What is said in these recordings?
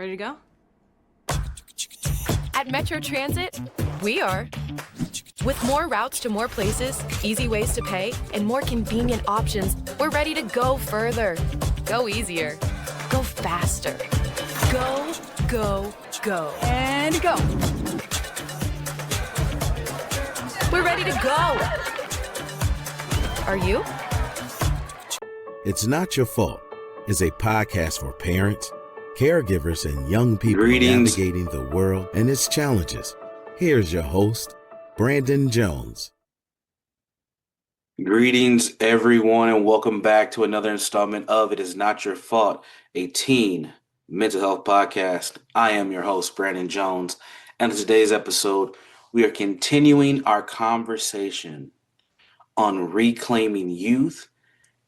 Ready to go? At Metro Transit, we are. With more routes to more places, easy ways to pay, and more convenient options, we're ready to go further. Go easier. Go faster. Go, go, go. And go. We're ready to go. Are you? It's Not Your Fault is a podcast for parents, caregivers, and young people Greetings. navigating the world and its challenges. Here's your host, Brandon Jones. Greetings, everyone, and welcome back to another installment of It Is Not Your Fault, a teen mental health podcast. I am your host, Brandon Jones, and in today's episode, we are continuing our conversation on reclaiming youth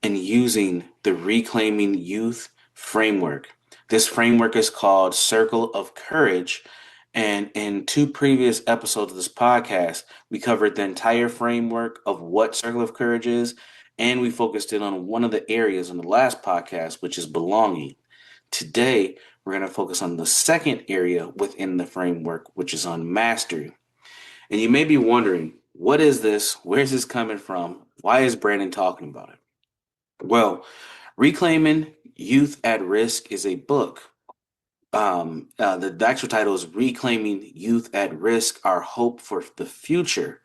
and using the Reclaiming Youth framework. This framework is called Circle of Courage, and in two previous episodes of this podcast, we covered the entire framework of what Circle of Courage is, and we focused in on one of the areas in the last podcast, which is belonging. Today, we're going to focus on the second area within the framework, which is on mastery. And you may be wondering, what is this? Where's this coming from? Why is Brandon talking about it? Well, Reclaiming Youth at Risk is a book. The actual title is Reclaiming Youth at Risk, Our Hope for the Future.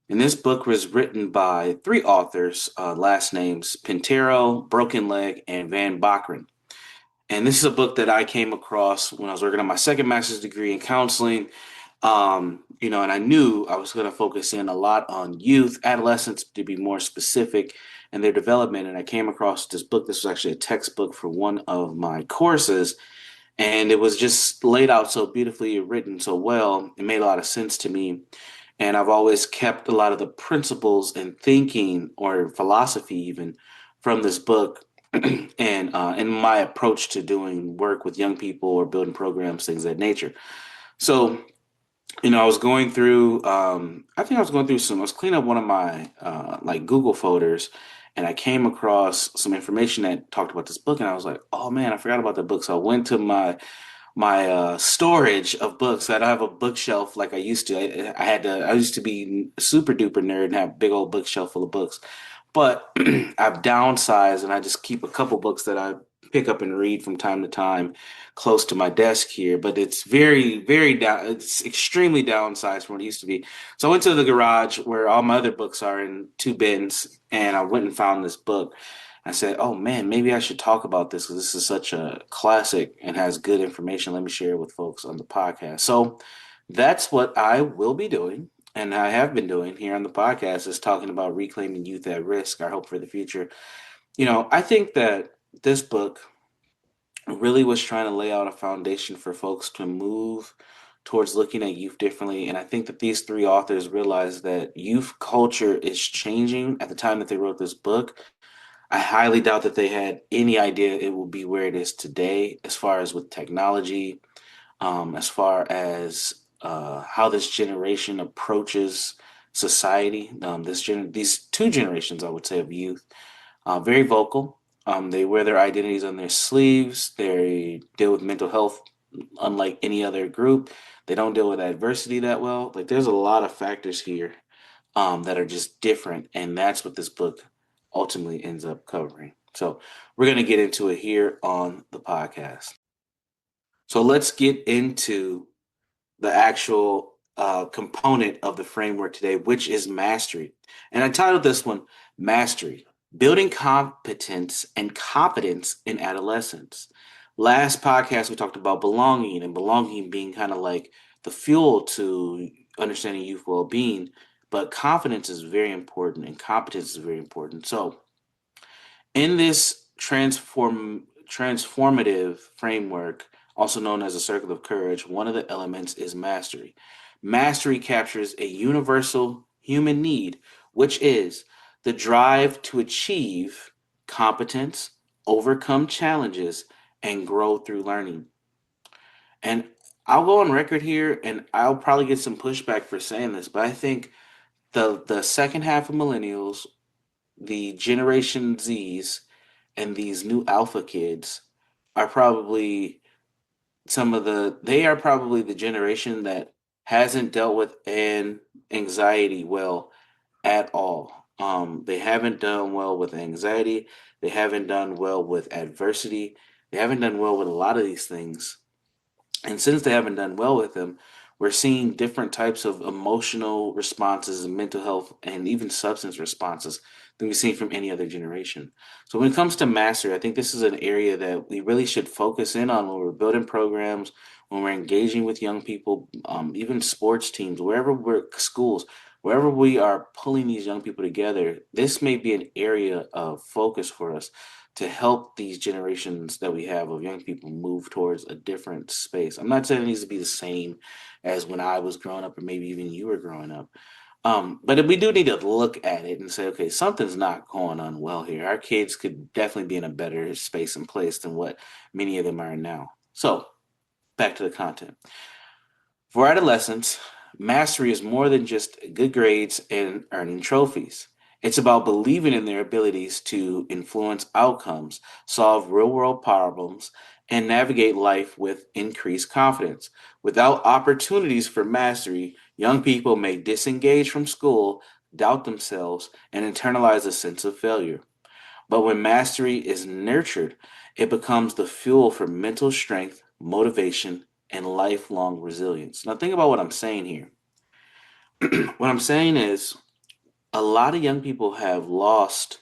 And this book was written by three authors, last names Pintero, Broken Leg, and Van Bacheren. And this is a book that I came across when I was working on my second master's degree in counseling. And I knew I was going to focus in a lot on youth, adolescents, to be more specific in their development. And I came across this book. This was actually a textbook for one of my courses. And it was just laid out so beautifully, written so well. It made a lot of sense to me. And I've always kept a lot of the principles and thinking or philosophy even from this book and in my approach to doing work with young people or building programs, things of that nature. So, I was going through, I was cleaning up one of my Google folders, and I came across some information that talked about this book, and I was like, oh man, I forgot about the book. So I went to my storage of books. I don't have a bookshelf like I used to. I used to be a super duper nerd and have a big old bookshelf full of books. But I've downsized and I just keep a couple books that I pick up and read from time to time close to my desk here. But it's very, very down. It's extremely downsized from what it used to be. So I went to the garage where all my other books are in two bins, and I went and found this book. I said, oh man, maybe I should talk about this because this is such a classic and has good information. Let me share it with folks on the podcast. So that's what I will be doing. And I have been doing here on the podcast is talking about reclaiming youth at risk, our hope for the future. I think that this book really was trying to lay out a foundation for folks to move towards looking at youth differently. And I think that these three authors realized that youth culture is changing at the time that they wrote this book. I highly doubt that they had any idea it will be where it is today, as far as with technology, as far as how this generation approaches society. These two generations, I would say, of youth, very vocal. They wear their identities on their sleeves. They deal with mental health unlike any other group. They don't deal with adversity that well. Like there's a lot of factors here that are just different, and that's what this book ultimately ends up covering. So we're going to get into it here on the podcast. So let's get into the actual component of the framework today, which is mastery. And I titled this one, Mastery, Building Competence and Competence in Adolescence. Last podcast, we talked about belonging, and belonging being kind of like the fuel to understanding youth well-being, but confidence is very important and competence is very important. So in this transformative framework, also known as a circle of courage, one of the elements is mastery. Mastery captures a universal human need, which is the drive to achieve competence, overcome challenges, and grow through learning. And I'll go on record here, and I'll probably get some pushback for saying this, but I think the second half of millennials, the Generation Zs, and these new alpha kids are probably they are probably the generation that hasn't dealt with an anxiety well at all. They haven't done well with anxiety. They haven't done well with adversity. They haven't done well with a lot of these things. And since they haven't done well with them, we're seeing different types of emotional responses and mental health and even substance responses than we've seen from any other generation. So when it comes to mastery, I think this is an area that we really should focus in on when we're building programs, when we're engaging with young people, even sports teams, wherever we're schools, wherever we are pulling these young people together. This may be an area of focus for us to help these generations that we have of young people move towards a different space. I'm not saying it needs to be the same as when I was growing up or maybe even you were growing up. But we do need to look at it and say, okay, something's not going on well here. Our kids could definitely be in a better space and place than what many of them are now. So back to the content. For adolescents, mastery is more than just good grades and earning trophies. It's about believing in their abilities to influence outcomes, solve real world problems, and navigate life with increased confidence. Without opportunities for mastery, young people may disengage from school, doubt themselves, and internalize a sense of failure. But when mastery is nurtured, it becomes the fuel for mental strength, motivation, and lifelong resilience. Now, think about what I'm saying here. What I'm saying is a lot of young people have lost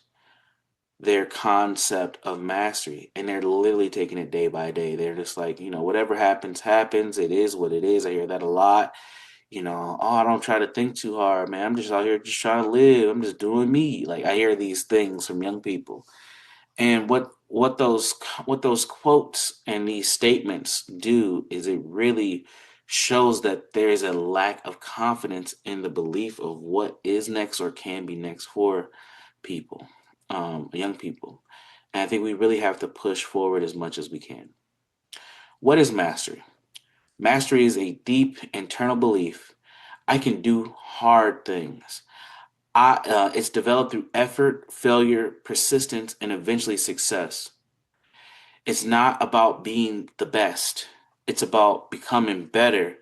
their concept of mastery and they're literally taking it day by day. They're just like, whatever happens, happens. It is what it is. I hear that a lot. Oh, I don't try to think too hard, man. I'm just out here just trying to live. I'm just doing me. Like, I hear these things from young people. And what those quotes and these statements do is it really shows that there is a lack of confidence in the belief of what is next or can be next for people, young people. And I think we really have to push forward as much as we can. What is mastery? Mastery is a deep internal belief. I can do hard things. It's developed through effort, failure, persistence, and eventually success. It's not about being the best. It's about becoming better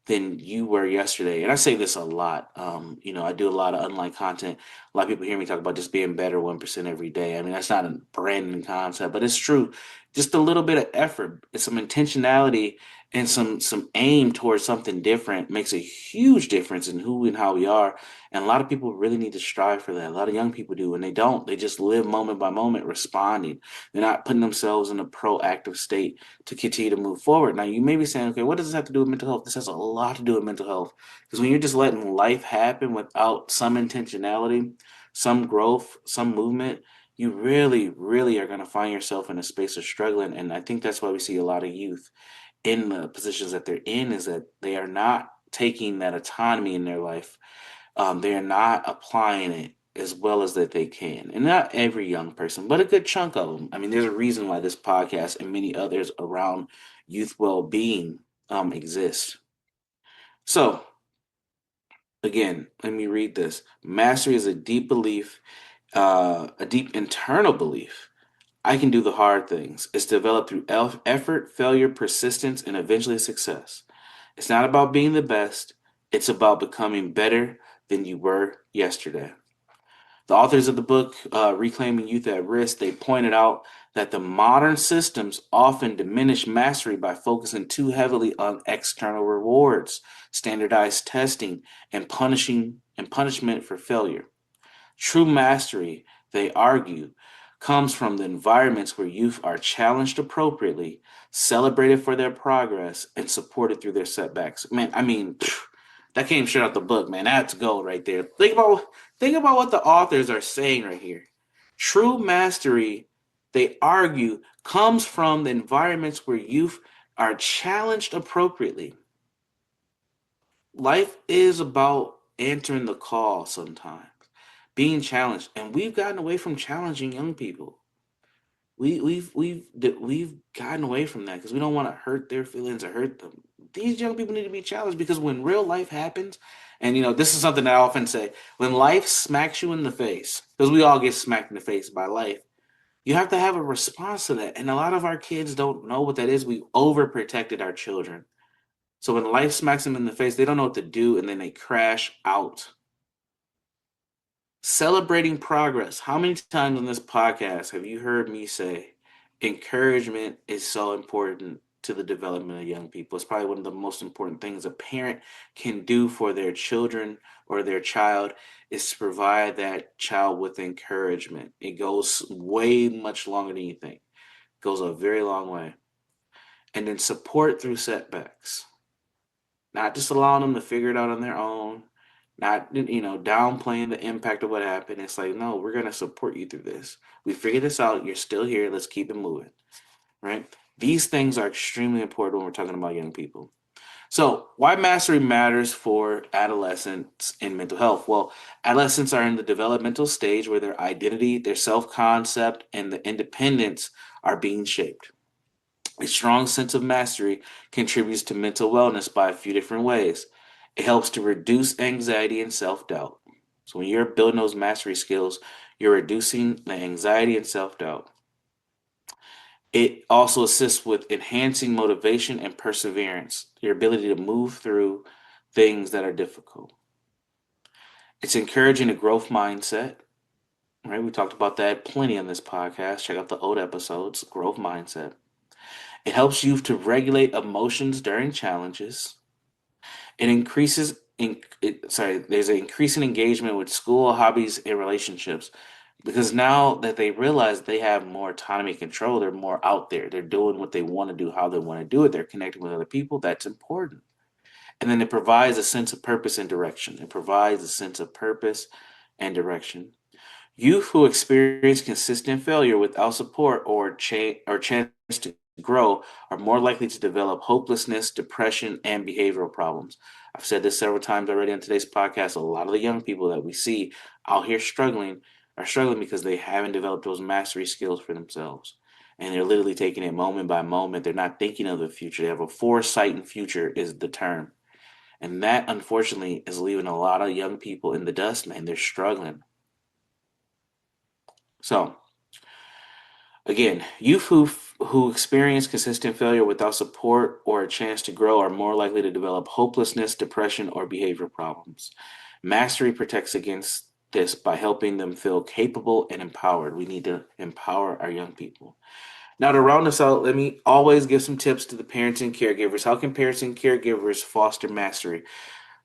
than you were yesterday. And I say this a lot. I do a lot of online content. A lot of people hear me talk about just being better 1% every day. I mean, that's not a brand new concept, but it's true. Just a little bit of effort, it's some intentionality and some aim towards something different makes a huge difference in who and how we are. And a lot of people really need to strive for that. A lot of young people do, and they don't. They just live moment by moment responding. They're not putting themselves in a proactive state to continue to move forward. Now, you may be saying, okay, what does this have to do with mental health? This has a lot to do with mental health. Because when you're just letting life happen without some intentionality, some growth, some movement, you really, really are going to find yourself in a space of struggling. And I think that's why we see a lot of youth in the positions that they're in, is that they are not taking that autonomy in their life. They are not applying it as well as that they can. And not every young person, but a good chunk of them. I mean, there's a reason why this podcast and many others around youth well-being exist. So, again, let me read this. Mastery is a deep belief, a deep internal belief. I can do the hard things. It's developed through effort, failure, persistence, and eventually success. It's not about being the best. It's about becoming better than you were yesterday. The authors of the book, Reclaiming Youth at Risk, they pointed out that the modern systems often diminish mastery by focusing too heavily on external rewards, standardized testing, and punishment for failure. True mastery, they argue, comes from the environments where youth are challenged appropriately, celebrated for their progress, and supported through their setbacks. Man, I mean, that came straight out the book, man. That's gold right there. Think about what the authors are saying right here. True mastery, they argue, comes from the environments where youth are challenged appropriately. Life is about answering the call sometimes, being challenged, and we've gotten away from challenging young people. We've gotten away from that because we don't want to hurt their feelings or hurt them. These young people need to be challenged because when real life happens, and this is something that I often say, when life smacks you in the face, because we all get smacked in the face by life, You have to have a response to that. And a lot of our kids don't know what that is. We overprotected our children. So when life smacks them in the face, they don't know what to do and then they crash out. Celebrating progress. How many times on this podcast have you heard me say encouragement is so important to the development of young people? It's probably one of the most important things a parent can do for their children or their child is to provide that child with encouragement. It goes way much longer than you think. It goes a very long way. And then support through setbacks. Not just allowing them to figure it out on their own, not downplaying the impact of what happened. It's like, no, we're gonna support you through this. We figured this out. You're still here. Let's keep it moving. Right? These things are extremely important when we're talking about young people. So, why mastery matters for adolescents in mental health? Well, adolescents are in the developmental stage where their identity, their self concept, and the independence are being shaped. A strong sense of mastery contributes to mental wellness by a few different ways. It helps to reduce anxiety and self doubt. So, when you're building those mastery skills, you're reducing the anxiety and self doubt. It also assists with enhancing motivation and perseverance, your ability to move through things that are difficult. It's encouraging a growth mindset, right? We talked about that plenty on this podcast. Check out the old episodes, growth mindset. It helps you to regulate emotions during challenges. It increases there's an increasing engagement with school, hobbies, and relationships because now that they realize they have more autonomy and control, they're more out there. They're doing what they want to do, how they want to do it. They're connecting with other people. That's important. And then it provides a sense of purpose and direction. It provides a sense of purpose and direction. Youth who experience consistent failure without support or chance to grow are more likely to develop hopelessness, depression, and behavioral problems. I've said this several times already on today's podcast. A lot of the young people that we see out here struggling are struggling because they haven't developed those mastery skills for themselves. And they're literally taking it moment by moment. They're not thinking of the future. They have a foresight in future is the term. And that unfortunately is leaving a lot of young people in the dust, man. They're struggling. So again, youth who experience consistent failure without support or a chance to grow are more likely to develop hopelessness, depression, or behavior problems. Mastery protects against this by helping them feel capable and empowered. We need to empower our young people. Now, to round this out, let me always give some tips to the parents and caregivers. How can parents and caregivers foster mastery?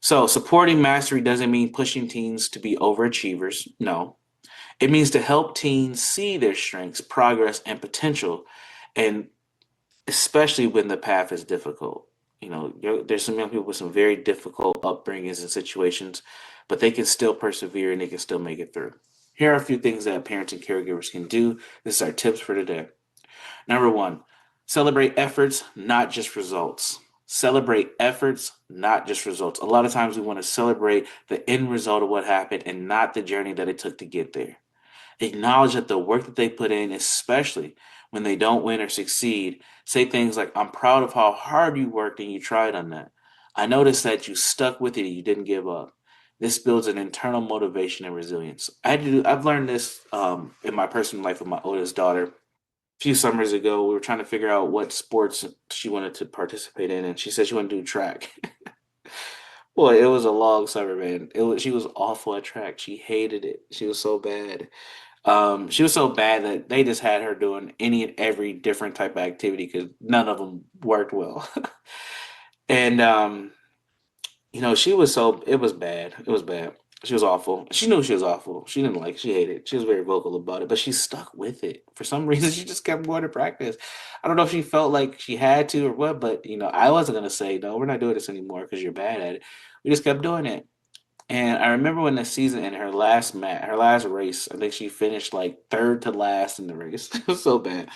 So, supporting mastery doesn't mean pushing teens to be overachievers. No, it means to help teens see their strengths, progress, and potential, and especially when the path is difficult. There's some young people with some very difficult upbringings and situations, but they can still persevere and they can still make it through. Here are a few things that parents and caregivers can do. This is our tips for today. Number one, celebrate efforts, not just results. Celebrate efforts, not just results. A lot of times we want to celebrate the end result of what happened and not the journey that it took to get there. Acknowledge that the work that they put in, especially when they don't win or succeed, say things like, I'm proud of how hard you worked and you tried on that. I noticed that you stuck with it and you didn't give up. This builds an internal motivation and resilience. I've learned this in my personal life with my oldest daughter. A few summers ago, we were trying to figure out what sports she wanted to participate in, and she said she wanted to do track. Boy, it was a long summer, man. She was awful at track. She hated it. She was so bad. She was so bad that they just had her doing any and every different type of activity because none of them worked well. And she was it was bad. It was bad. She was awful. She knew she was awful. She didn't like it. She hated it. She was very vocal about it, but she stuck with it. For some reason, she just kept going to practice. I don't know if she felt like she had to or what, but I wasn't gonna say no, we're not doing this anymore because you're bad at it. We just kept doing it. And I remember when the season in her last race, I think she finished like third to last in the race. It was so bad.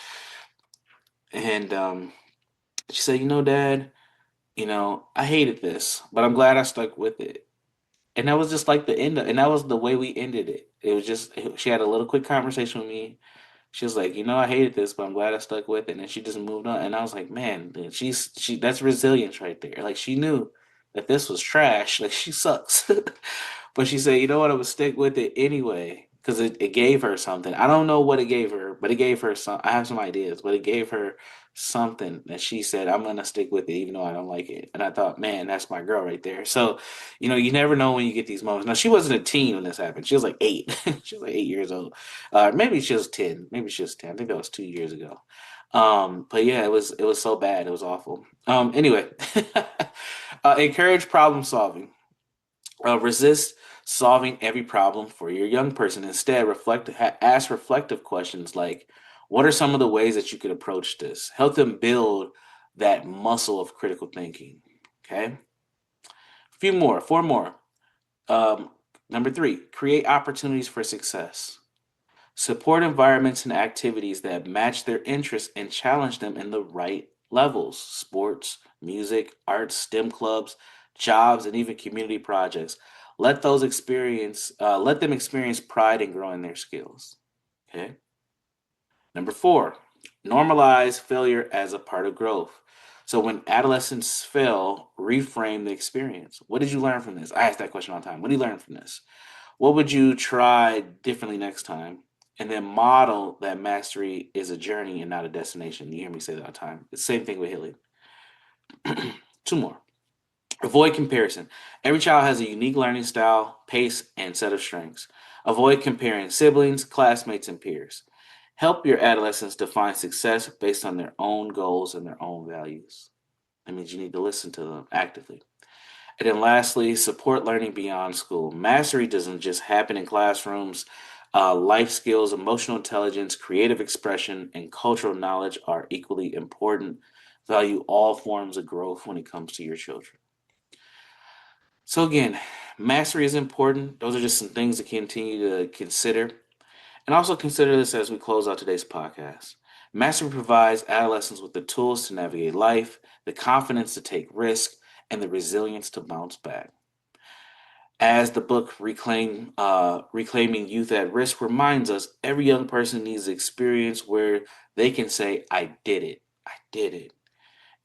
And she said, Dad, I hated this, but I'm glad I stuck with it. And that was just like and that was the way we ended it. It was just, she had a little quick conversation with me. She was like, I hated this, but I'm glad I stuck with it. And then she just moved on. And I was like, man, dude, that's resilience right there. Like she knew that this was trash. Like she sucks. But she said, you know what? I would stick with it anyway. because it gave her something. I don't know what it gave her, but it gave her some. I have some ideas, but it gave her something that she said, I'm gonna stick with it, even though I don't like it. And I thought, man, that's my girl right there. So, you never know when you get these moments. Now, she wasn't a teen when this happened. She was like 8. She was like 8 years old. Maybe she was 10. Maybe she was 10. I think that was 2 years ago. But yeah, it was so bad. It was awful. Anyway, encourage problem solving. Resist solving every problem for your young person. Instead, ask reflective questions like, "What are some of the ways that you could approach this?" Help them build that muscle of critical thinking. Okay, four more. Um, Number 3, create opportunities for success. Support environments and activities that match their interests and challenge them in the right levels: sports, music, arts, STEM clubs, jobs, and even community projects. Let them experience pride in growing their skills. Okay. Number 4, normalize failure as a part of growth. So when adolescents fail, reframe the experience. What did you learn from this? I ask that question all the time. What did you learn from this? What would you try differently next time? And then model that mastery is a journey and not a destination. You hear me say that all the time. It's the same thing with healing. 2 more. Avoid comparison. Every child has a unique learning style, pace, and set of strengths. Avoid comparing siblings, classmates, and peers. Help your adolescents define success based on their own goals and their own values. That means you need to listen to them actively. And then lastly, support learning beyond school. Mastery doesn't just happen in classrooms. Life skills, emotional intelligence, creative expression, and cultural knowledge are equally important. Value all forms of growth when it comes to your children. So again, mastery is important. Those are just some things to continue to consider. And also consider this as we close out today's podcast. Mastery provides adolescents with the tools to navigate life, the confidence to take risks, and the resilience to bounce back. As the book Reclaiming Youth at Risk reminds us, every young person needs an experience where they can say, I did it.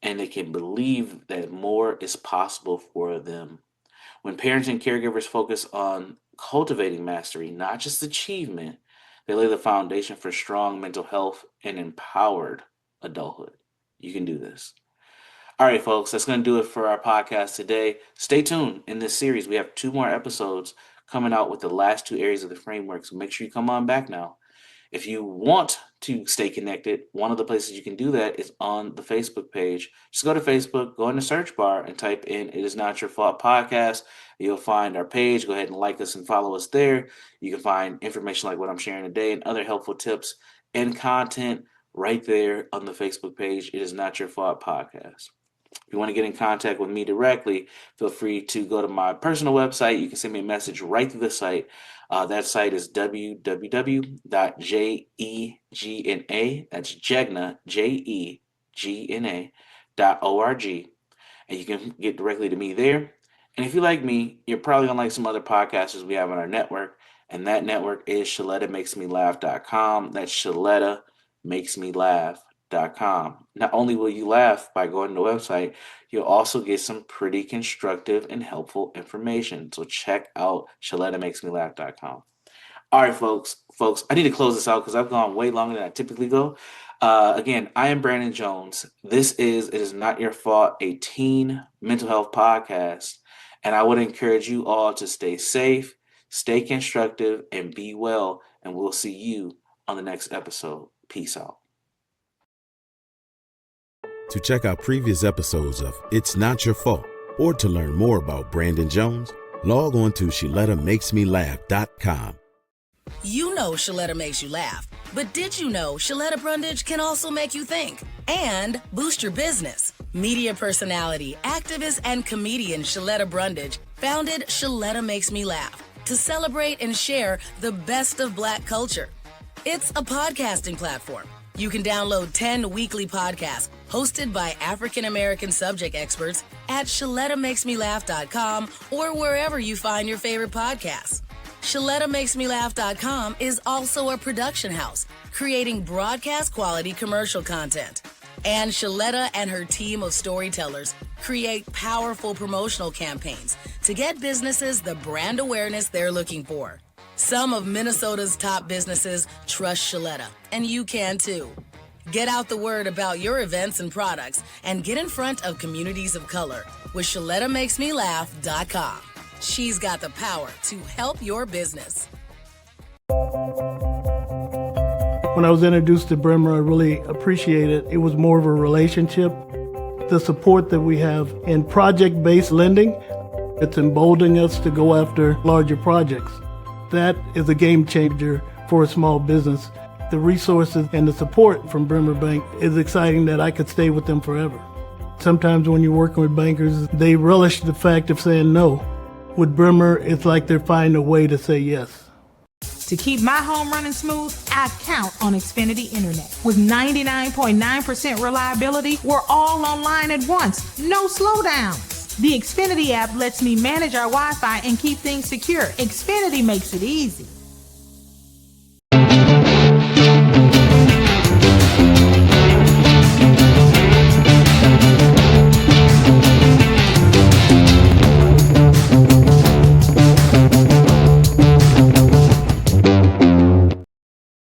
And they can believe that more is possible for them. When parents and caregivers focus on cultivating mastery, not just achievement, they lay the foundation for strong mental health and empowered adulthood. You can do this. All right, folks, that's going to do it for our podcast today. Stay tuned in this series. We have 2 more episodes coming out with the last 2 areas of the framework, so make sure you come on back now. If you want to stay connected, one of the places you can do that is on the Facebook page. Just go to Facebook, go in the search bar, and type in It Is Not Your Fault Podcast. You'll find our page. Go ahead and like us and follow us there. You can find information like what I'm sharing today and other helpful tips and content right there on the Facebook page. It Is Not Your Fault Podcast. If you want to get in contact with me directly, feel free to go to my personal website. You can send me a message right through the site. That site is www.jegna, that's Jegna, JEGNA.org. And you can get directly to me there. And if you like me, you're probably going to like some other podcasters we have on our network. And that network is ShalettaMakesMeLaugh.com. That's ShalettaMakesMeLaugh.com. Not only will you laugh by going to the website, you'll also get some pretty constructive and helpful information. So check out ShalettaMakesMeLaugh.com. All right, folks, I need to close this out because I've gone way longer than I typically go. Again, I am Brandon Jones. This is It Is Not Your Fault, a teen mental health podcast. And I would encourage you all to stay safe, stay constructive, and be well. And we'll see you on the next episode. Peace out. To check out previous episodes of It's Not Your Fault, or to learn more about Brandon Jones, log on to ShalettaMakesMeLaugh.com. You know Shaletta makes you laugh, but did you know Shaletta Brundage can also make you think and boost your business? Media personality, activist, and comedian Shaletta Brundage founded Shaletta Makes Me Laugh to celebrate and share the best of Black culture. It's a podcasting platform. You can download 10 weekly podcasts hosted by African-American subject experts at ShalettaMakesMeLaugh.com or wherever you find your favorite podcasts. ShalettaMakesMeLaugh.com is also a production house, creating broadcast-quality commercial content. And Shaletta and her team of storytellers create powerful promotional campaigns to get businesses the brand awareness they're looking for. Some of Minnesota's top businesses trust Sheletta, and you can too. Get out the word about your events and products and get in front of communities of color with ShelettaMakesMeLaugh.com. She's got the power to help your business. When I was introduced to Bremer, I really appreciated it. It was more of a relationship. The support that we have in project-based lending, it's emboldening us to go after larger projects. That is a game changer for a small business. The resources and the support from Bremer Bank is exciting that I could stay with them forever. Sometimes when you're working with bankers, they relish the fact of saying no. With Bremer, it's like they're finding a way to say yes. To keep my home running smooth, I count on Xfinity Internet. With 99.9% reliability, we're all online at once. No slowdowns. The Xfinity app lets me manage our Wi-Fi and keep things secure. Xfinity makes it easy.